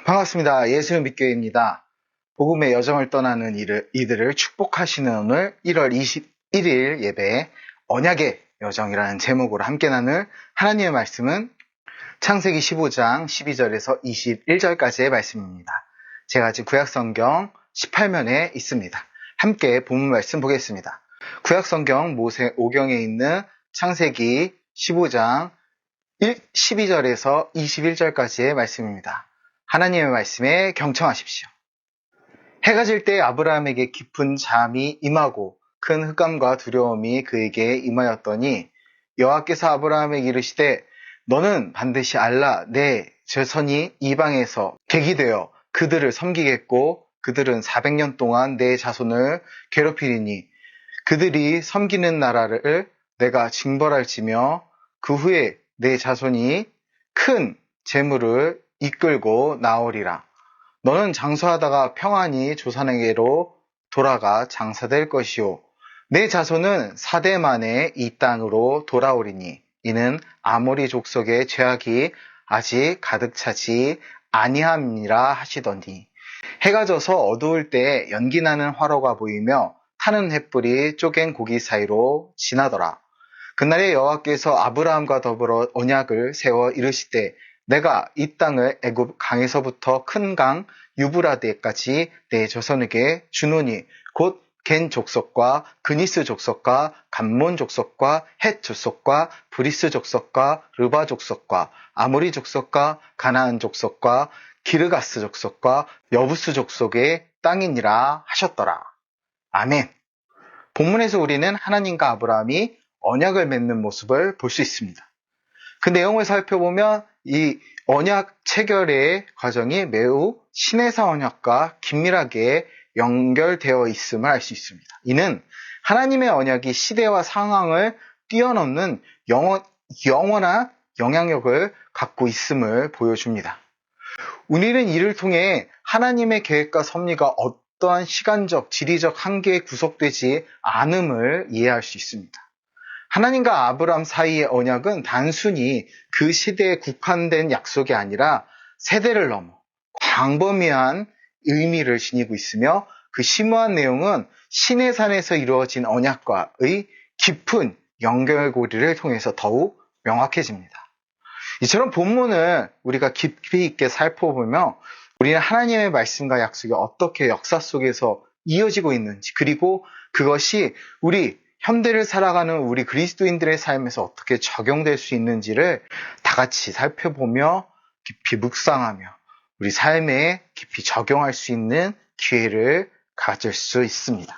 반갑습니다. 예수는 믿교회입니다. 복음의 여정을 떠나는 이들을 축복하시는 오늘 1월 21일 예배 언약의 여정이라는 제목으로 함께 나눌 하나님의 말씀은 창세기 15장 12절에서 21절까지의 말씀입니다. 제가 지금 구약성경 18면에 있습니다. 함께 본문 말씀 보겠습니다. 구약성경 모세오경에 있는 창세기 15장 12절에서 21절까지의 말씀입니다. 하나님의 말씀에 경청하십시오. 해가 질 때 아브라함에게 깊은 잠이 임하고 큰 흑암과 두려움이 그에게 임하였더니 여호와께서 아브라함에게 이르시되 너는 반드시 알라 내 자손이 이방에서 객이 되어 그들을 섬기겠고 그들은 400년 동안 내 자손을 괴롭히리니 그들이 섬기는 나라를 내가 징벌할지며 그 후에 내 자손이 큰 재물을 이끌고 나오리라. 너는 장수하다가 평안히 조상에게로 돌아가 장사될 것이요. 내 자손은 4대 만에 이 땅으로 돌아오리니 이는 아모리 족속의 죄악이 아직 가득 차지 아니함이라 하시더니 해가 져서 어두울 때 연기나는 화로가 보이며 타는 횃불이 쪼갠 고기 사이로 지나더라. 그날에 여호와께서 아브라함과 더불어 언약을 세워 이르시되 내가 이 땅을 애굽 강에서부터 큰 강 유브라데까지 내 자손에게 주노니 곧 겐 족속과 그니스 족속과 감몬 족속과 헷 족속과 브리스 족속과 르바 족속과 아모리 족속과 가나안 족속과 기르가스 족속과 여부스 족속의 땅이니라 하셨더라. 아멘. 본문에서 우리는 하나님과 아브라함이 언약을 맺는 모습을 볼 수 있습니다. 그 내용을 살펴보면 이 언약 체결의 과정이 매우 시내사 언약과 긴밀하게 연결되어 있음을 알 수 있습니다. 이는 하나님의 언약이 시대와 상황을 뛰어넘는 영원한 영향력을 갖고 있음을 보여줍니다. 우리는 이를 통해 하나님의 계획과 섭리가 어떠한 시간적, 지리적 한계에 구속되지 않음을 이해할 수 있습니다. 하나님과 아브라함 사이의 언약은 단순히 그 시대에 국한된 약속이 아니라 세대를 넘어 광범위한 의미를 지니고 있으며 그 심오한 내용은 시내산에서 이루어진 언약과의 깊은 연결고리를 통해서 더욱 명확해집니다. 이처럼 본문을 우리가 깊이 있게 살펴보며 우리는 하나님의 말씀과 약속이 어떻게 역사 속에서 이어지고 있는지 그리고 그것이 우리 현대를 살아가는 우리 그리스도인들의 삶에서 어떻게 적용될 수 있는지를 다 같이 살펴보며 깊이 묵상하며 우리 삶에 깊이 적용할 수 있는 기회를 가질 수 있습니다.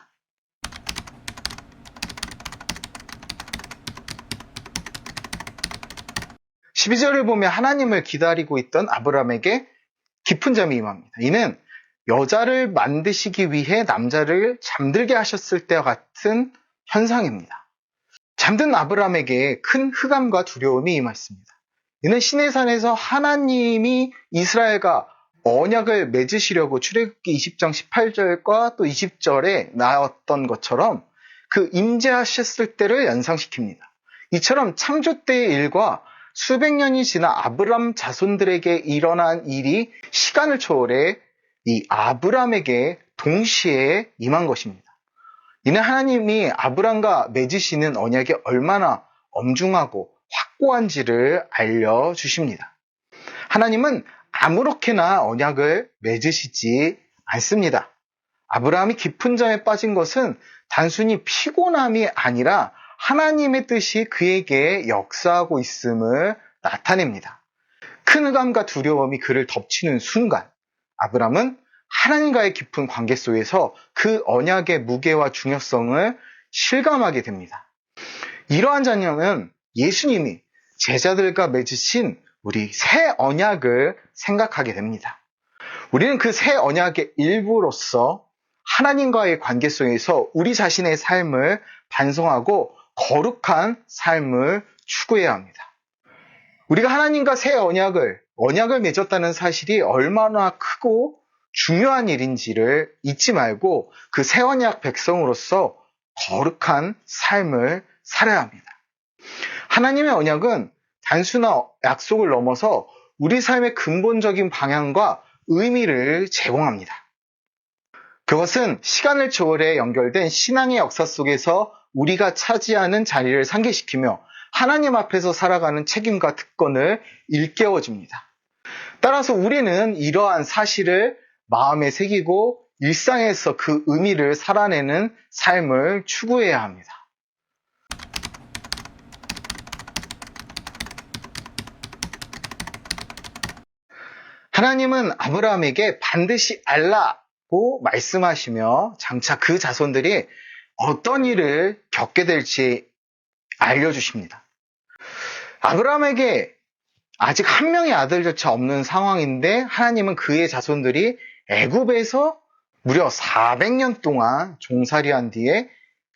12절을 보면 하나님을 기다리고 있던 아브라함에게 깊은 잠이 임합니다. 이는 여자를 만드시기 위해 남자를 잠들게 하셨을 때와 같은 현상입니다. 잠든 아브라함에게 큰 흑암과 두려움이 임했습니다. 이는 시내산에서 하나님이 이스라엘과 언약을 맺으시려고 출애굽기 20장 18절과 또 20절에 나왔던 것처럼 그 임재하셨을 때를 연상시킵니다. 이처럼 창조 때의 일과 수백 년이 지나 아브람 자손들에게 일어난 일이 시간을 초월해 이 아브람에게 동시에 임한 것입니다. 이는 하나님이 아브람과 맺으시는 언약이 얼마나 엄중하고 확고한지를 알려주십니다. 하나님은 아무렇게나 언약을 맺으시지 않습니다. 아브라함이 깊은 잠에 빠진 것은 단순히 피곤함이 아니라 하나님의 뜻이 그에게 역사하고 있음을 나타냅니다. 큰 흑암과 두려움이 그를 덮치는 순간 아브라함은 하나님과의 깊은 관계 속에서 그 언약의 무게와 중요성을 실감하게 됩니다. 이러한 장면은 예수님이 제자들과 맺으신 우리 새 언약을 생각하게 됩니다. 우리는 그 새 언약의 일부로서 하나님과의 관계 속에서 우리 자신의 삶을 반성하고 거룩한 삶을 추구해야 합니다. 우리가 하나님과 새 언약을 맺었다는 사실이 얼마나 크고 중요한 일인지를 잊지 말고 그 새 언약 백성으로서 거룩한 삶을 살아야 합니다. 하나님의 언약은 단순한 약속을 넘어서 우리 삶의 근본적인 방향과 의미를 제공합니다. 그것은 시간을 초월해 연결된 신앙의 역사 속에서 우리가 차지하는 자리를 상기시키며 하나님 앞에서 살아가는 책임과 특권을 일깨워줍니다. 따라서 우리는 이러한 사실을 마음에 새기고 일상에서 그 의미를 살아내는 삶을 추구해야 합니다. 하나님은 아브라함에게 반드시 알라고 말씀하시며 장차 그 자손들이 어떤 일을 겪게 될지 알려주십니다. 아브라함에게 아직 한 명의 아들조차 없는 상황인데 하나님은 그의 자손들이 애굽에서 무려 400년 동안 종살이한 뒤에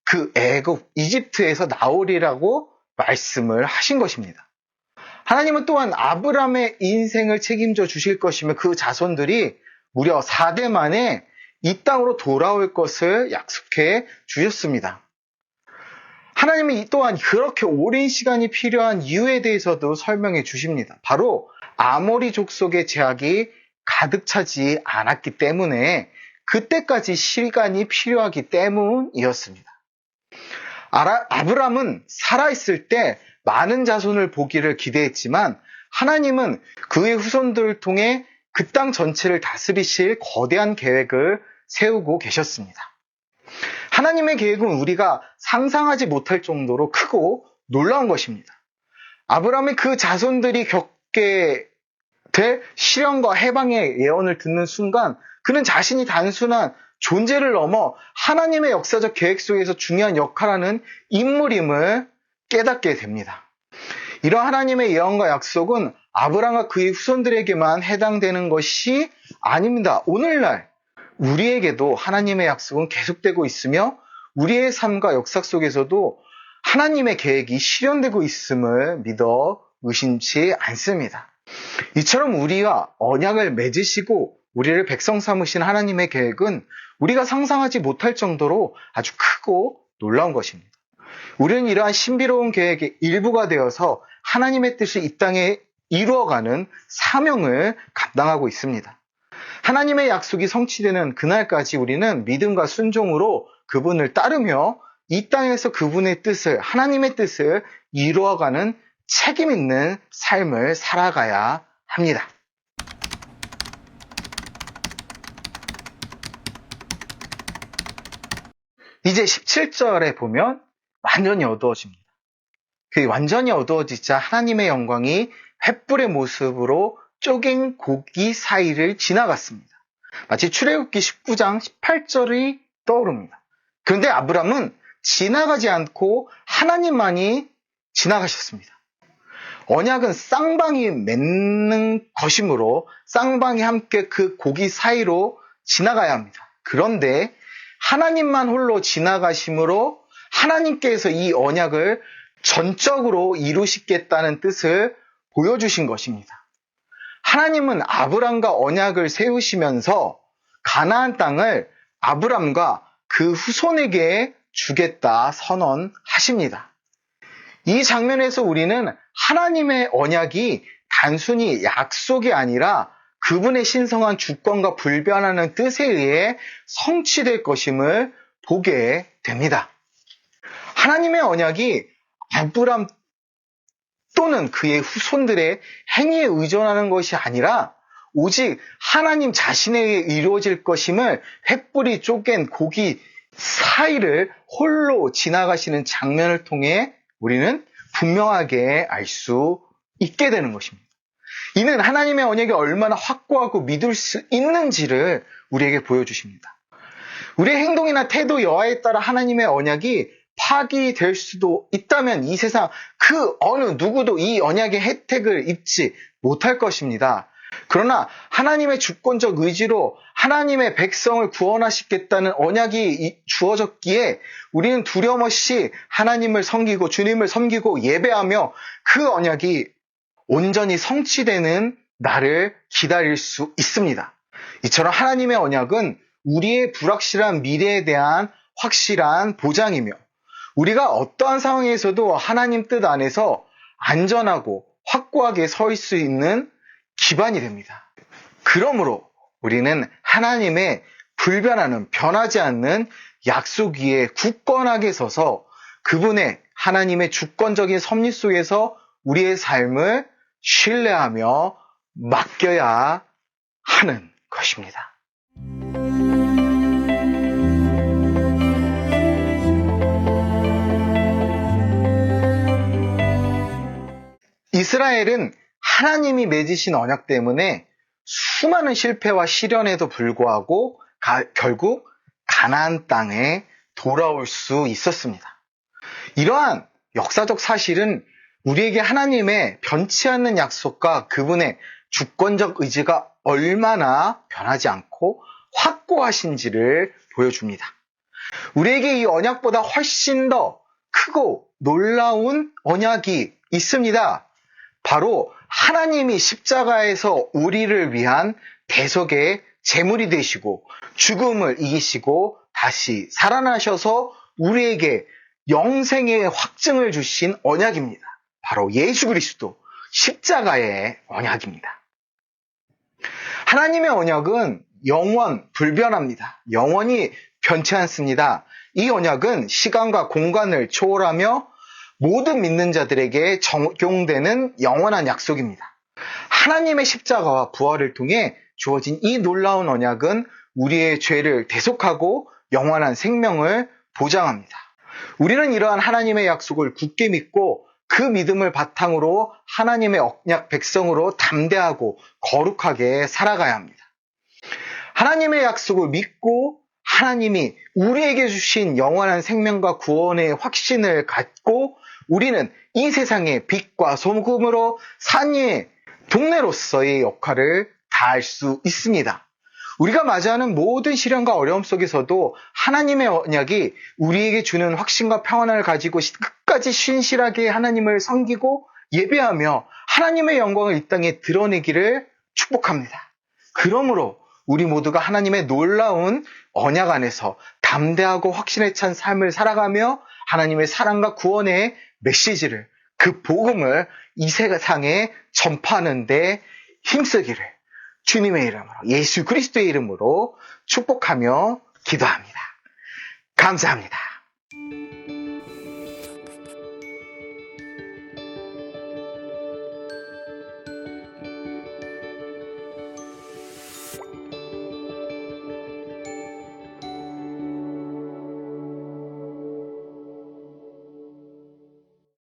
그 애굽, 이집트에서 나오리라고 말씀을 하신 것입니다. 하나님은 또한 아브라함의 인생을 책임져 주실 것이며 그 자손들이 무려 4대 만에 이 땅으로 돌아올 것을 약속해 주셨습니다. 하나님이 또한 그렇게 오랜 시간이 필요한 이유에 대해서도 설명해 주십니다. 바로 아모리 족속의 제약이 가득 차지 않았기 때문에 그때까지 시간이 필요하기 때문이었습니다. 아브라함은 살아있을 때 많은 자손을 보기를 기대했지만 하나님은 그의 후손들을 통해 그 땅 전체를 다스리실 거대한 계획을 세우고 계셨습니다. 하나님의 계획은 우리가 상상하지 못할 정도로 크고 놀라운 것입니다. 아브라함의 그 자손들이 겪게 될 시련과 해방의 예언을 듣는 순간 그는 자신이 단순한 존재를 넘어 하나님의 역사적 계획 속에서 중요한 역할을 하는 인물임을 깨닫게 됩니다. 이런 하나님의 예언과 약속은 아브라함과 그의 후손들에게만 해당되는 것이 아닙니다. 오늘날 우리에게도 하나님의 약속은 계속되고 있으며 우리의 삶과 역사 속에서도 하나님의 계획이 실현되고 있음을 믿어 의심치 않습니다. 이처럼 우리와 언약을 맺으시고 우리를 백성 삼으신 하나님의 계획은 우리가 상상하지 못할 정도로 아주 크고 놀라운 것입니다. 우리는 이러한 신비로운 계획의 일부가 되어서 하나님의 뜻을 이 땅에 이루어가는 사명을 감당하고 있습니다. 하나님의 약속이 성취되는 그날까지 우리는 믿음과 순종으로 그분을 따르며 이 땅에서 그분의 뜻을, 하나님의 뜻을 이루어가는 책임 있는 삶을 살아가야 합니다. 이제 17절에 보면 완전히 어두워집니다. 그 완전히 어두워지자 하나님의 영광이 횃불의 모습으로 쪼갠 고기 사이를 지나갔습니다. 마치 출애굽기 19장 18절이 떠오릅니다. 그런데 아브람은 지나가지 않고 하나님만이 지나가셨습니다. 언약은 쌍방이 맺는 것이므로 쌍방이 함께 그 고기 사이로 지나가야 합니다. 그런데 하나님만 홀로 지나가심으로 하나님께서 이 언약을 전적으로 이루시겠다는 뜻을 보여주신 것입니다. 하나님은 아브람과 언약을 세우시면서 가나안 땅을 아브람과 그 후손에게 주겠다 선언하십니다. 이 장면에서 우리는 하나님의 언약이 단순히 약속이 아니라 그분의 신성한 주권과 불변하는 뜻에 의해 성취될 것임을 보게 됩니다. 하나님의 언약이 아브람 또는 그의 후손들의 행위에 의존하는 것이 아니라 오직 하나님 자신에 의해 이루어질 것임을 횃불이 쪼갠 고기 사이를 홀로 지나가시는 장면을 통해 우리는 분명하게 알 수 있게 되는 것입니다. 이는 하나님의 언약이 얼마나 확고하고 믿을 수 있는지를 우리에게 보여주십니다. 우리의 행동이나 태도, 여하에 따라 하나님의 언약이 파기될 수도 있다면 이 세상 그 어느 누구도 이 언약의 혜택을 입지 못할 것입니다. 그러나 하나님의 주권적 의지로 하나님의 백성을 구원하시겠다는 언약이 주어졌기에 우리는 두려움 없이 하나님을 섬기고 주님을 섬기고 예배하며 그 언약이 온전히 성취되는 날을 기다릴 수 있습니다. 이처럼 하나님의 언약은 우리의 불확실한 미래에 대한 확실한 보장이며 우리가 어떠한 상황에서도 하나님 뜻 안에서 안전하고 확고하게 설 수 있는 기반이 됩니다. 그러므로 우리는 하나님의 불변하는 변하지 않는 약속 위에 굳건하게 서서 그분의 하나님의 주권적인 섭리 속에서 우리의 삶을 신뢰하며 맡겨야 하는 것입니다. 이스라엘은 하나님이 맺으신 언약 때문에 수많은 실패와 시련에도 불구하고 결국 가나안 땅에 돌아올 수 있었습니다. 이러한 역사적 사실은 우리에게 하나님의 변치 않는 약속과 그분의 주권적 의지가 얼마나 변하지 않고 확고하신지를 보여줍니다. 우리에게 이 언약보다 훨씬 더 크고 놀라운 언약이 있습니다. 바로 하나님이 십자가에서 우리를 위한 대속의 제물이 되시고 죽음을 이기시고 다시 살아나셔서 우리에게 영생의 확증을 주신 언약입니다. 바로 예수 그리스도 십자가의 언약입니다. 하나님의 언약은 영원 불변합니다. 영원히 변치 않습니다. 이 언약은 시간과 공간을 초월하며 모든 믿는 자들에게 적용되는 영원한 약속입니다. 하나님의 십자가와 부활을 통해 주어진 이 놀라운 언약은 우리의 죄를 대속하고 영원한 생명을 보장합니다. 우리는 이러한 하나님의 약속을 굳게 믿고 그 믿음을 바탕으로 하나님의 언약 백성으로 담대하고 거룩하게 살아가야 합니다. 하나님의 약속을 믿고 하나님이 우리에게 주신 영원한 생명과 구원의 확신을 갖고 우리는 이 세상의 빛과 소금으로 산 위의 동네로서의 역할을 다할 수 있습니다. 우리가 맞이하는 모든 시련과 어려움 속에서도 하나님의 언약이 우리에게 주는 확신과 평안을 가지고 끝까지 신실하게 하나님을 섬기고 예배하며 하나님의 영광을 이 땅에 드러내기를 축복합니다. 그러므로 우리 모두가 하나님의 놀라운 언약 안에서 담대하고 확신에 찬 삶을 살아가며 하나님의 사랑과 구원의 메시지를, 그 복음을 이 세상에 전파하는 데 힘쓰기를 주님의 이름으로, 예수 그리스도의 이름으로 축복하며 기도합니다. 감사합니다.